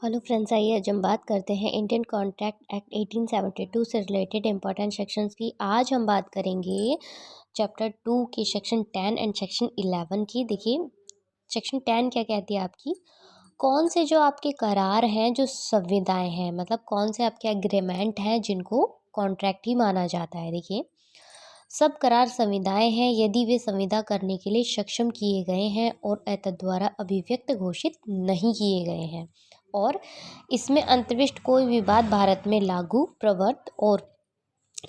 Hello friends, आइए आज हम बात करते हैं इंडियन कॉन्ट्रैक्ट एक्ट 1872 से रिलेटेड इंपॉर्टेंट सेक्शंस की। आज हम बात करेंगे चैप्टर 2 की सेक्शन 10 एंड सेक्शन 11 की। देखिए, सेक्शन 10 क्या कहती है आपकी, कौन से जो आपके करार हैं, जो संविदाएं हैं, मतलब कौन से आपके एग्रीमेंट हैं जिनको कॉन्ट्रैक्ट ही माना जाता है। देखिए, सब करार संविदाएं हैं यदि वे संविदा करने के लिए सक्षम किए गए हैं और एतद् द्वारा अभिव्यक्त घोषित नहीं किए गए हैं, और इसमें अंतर्विष्ट कोई भी बात भारत में लागू प्रवर्त और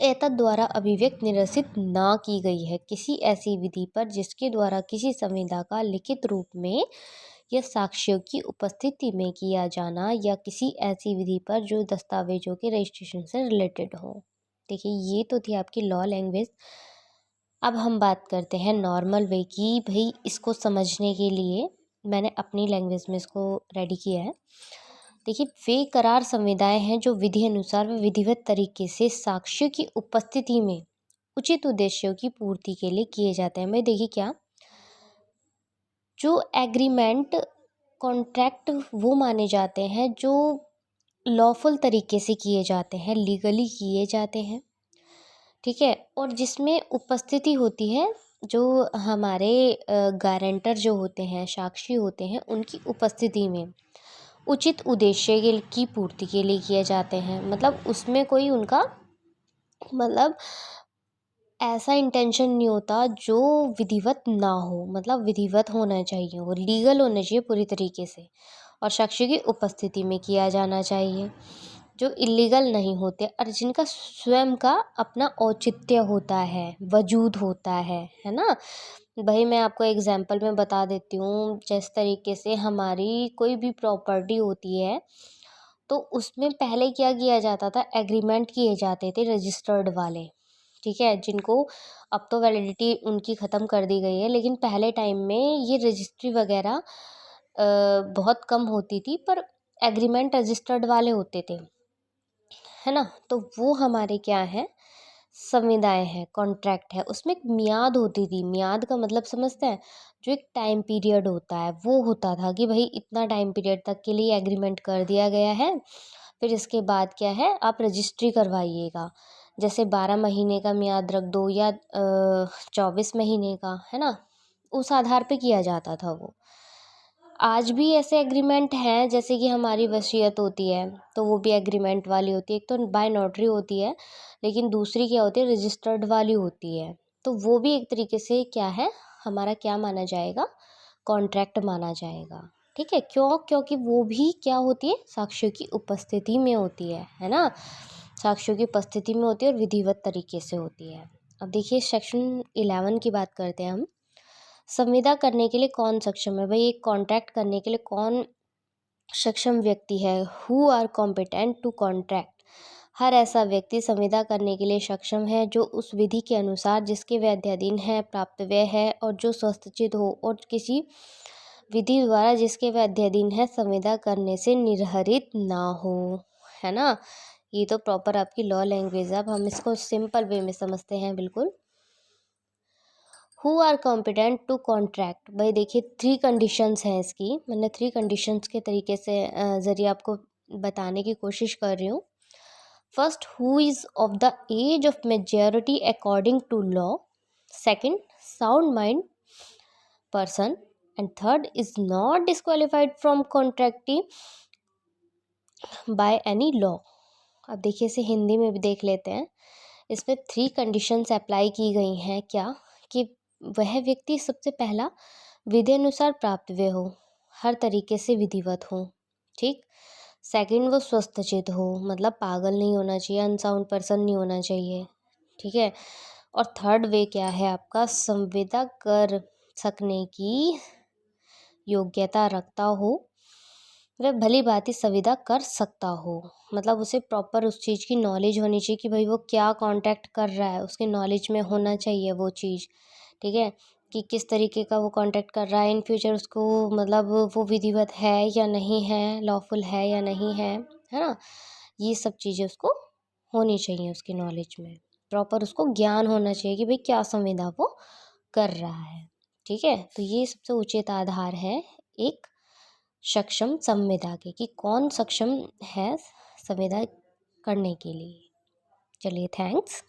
एतद् द्वारा अभिव्यक्त निरसित ना की गई है किसी ऐसी विधि पर जिसके द्वारा किसी संविदा का लिखित रूप में या साक्ष्यों की उपस्थिति में किया जाना, या किसी ऐसी विधि पर जो दस्तावेजों के रजिस्ट्रेशन से रिलेटेड हो। देखिए, ये तो थी आपकी लॉ लैंग्वेज। अब हम बात करते हैं नॉर्मल वे की। भाई, इसको समझने के लिए मैंने अपनी लैंग्वेज में इसको रेडी किया है। देखिए, वे करार संविदाएं हैं जो विधि अनुसार व विधिवत तरीके से साक्ष्यों की उपस्थिति में उचित उद्देश्यों की पूर्ति के लिए किए जाते हैं। भाई देखिए, क्या जो एग्रीमेंट कॉन्ट्रैक्ट वो माने जाते हैं जो लॉफुल तरीके से किए जाते हैं, लीगली किए जाते हैं, ठीक है, और जिसमें उपस्थिति होती है जो हमारे गारंटर जो होते हैं, साक्षी होते हैं, उनकी उपस्थिति में उचित उद्देश्य की पूर्ति के लिए किए जाते हैं। मतलब उसमें कोई उनका मतलब ऐसा इंटेंशन नहीं होता जो विधिवत ना हो, मतलब विधिवत होना चाहिए, वो लीगल होना चाहिए पूरी तरीके से, और साक्षी की उपस्थिति में किया जाना चाहिए, जो इलीगल नहीं होते और जिनका स्वयं का अपना औचित्य होता है, वजूद होता है ना। भाई मैं आपको एग्जांपल में बता देती हूँ, जिस तरीके से हमारी कोई भी प्रॉपर्टी होती है तो उसमें पहले क्या किया जाता था, एग्रीमेंट किए जाते थे रजिस्टर्ड वाले, ठीक है, जिनको अब तो वैलिडिटी उनकी ख़त्म कर दी गई है, लेकिन पहले टाइम में ये रजिस्ट्री वगैरह बहुत कम होती थी, पर एग्रीमेंट रजिस्टर्ड वाले होते थे, है ना। तो वो हमारे क्या है, संविदाएं हैं, कॉन्ट्रैक्ट है। उसमें एक मियाद होती थी। मियाद का मतलब समझते हैं, जो एक टाइम पीरियड होता है वो होता था कि भाई इतना टाइम पीरियड तक के लिए एग्रीमेंट कर दिया गया है, फिर इसके बाद क्या है, आप रजिस्ट्री करवाइएगा। जैसे 12 महीने का मियाद रख दो या 24 महीने का, है ना, उस आधार पे किया जाता था वो। आज भी ऐसे एग्रीमेंट हैं, जैसे कि हमारी वसीयत होती है तो वो भी एग्रीमेंट वाली होती है। एक तो बाय नोटरी होती है, लेकिन दूसरी क्या होती है, रजिस्टर्ड वाली होती है। तो वो भी एक तरीके से क्या है, हमारा क्या माना जाएगा, कॉन्ट्रैक्ट माना जाएगा, ठीक है। क्यों? क्योंकि वो भी क्या होती है, साक्ष्यों की उपस्थिति में होती है ना। साक्ष्यों की उपस्थिति में होती है और विधिवत तरीके से होती है। अब देखिए, सेक्शन 11 की बात करते हैं हम। संविदा करने के लिए कौन सक्षम है। भाई, एक कॉन्ट्रैक्ट करने के लिए कौन सक्षम व्यक्ति है, who are competent to contract. हर ऐसा व्यक्ति संविदा करने के लिए सक्षम है जो उस विधि के अनुसार जिसके वैधाधीन है, प्राप्तव्य है, और जो स्वस्तिचित हो, और किसी विधि द्वारा जिसके वैधाधीन है संविदा करने से निर्हरित ना हो, है ना। ये तो प्रॉपर आपकी लॉ लैंग्वेज है। अब हम इसको सिंपल वे में समझते हैं बिल्कुल। Who are competent to contract. भाई देखिए, 3 कंडीशंस हैं इसकी। मैंने 3 कंडीशंस के तरीके से ज़रिए आपको बताने की कोशिश कर रही हूँ। First, who is of the age of majority according to law. Second, sound mind person. And third, is not disqualified from contracting by any law. अब देखिए, इसे हिंदी में भी देख लेते हैं। इसमें 3 कंडीशंस अप्लाई की गई हैं। क्या? कि वह व्यक्ति सबसे पहला विधि अनुसार प्राप्त वे हो, हर तरीके से विधिवत हो, ठीक। सेकंड, वो स्वस्थचित हो, मतलब पागल नहीं होना चाहिए, अनसाउंड पर्सन नहीं होना चाहिए, ठीक है। और थर्ड वे क्या है आपका, संविदा कर सकने की योग्यता रखता हो, वह भली भांति संविदा कर सकता हो। मतलब उसे प्रॉपर उस चीज़ की नॉलेज होनी चाहिए कि भाई वो क्या कॉन्टैक्ट कर रहा है, उसके नॉलेज में होना चाहिए वो चीज़, ठीक है, कि किस तरीके का वो कॉन्टैक्ट कर रहा है, इन फ्यूचर उसको मतलब वो विधिवत है या नहीं है, लॉफुल है या नहीं है ना। ये सब चीज़ें उसको होनी चाहिए, उसकी नॉलेज में प्रॉपर उसको ज्ञान होना चाहिए कि भाई क्या संविदा वो कर रहा है, ठीक है। तो ये सबसे उचित आधार है एक सक्षम संविदा के, कि कौन सक्षम है संविदा करने के लिए। चलिए, थैंक्स।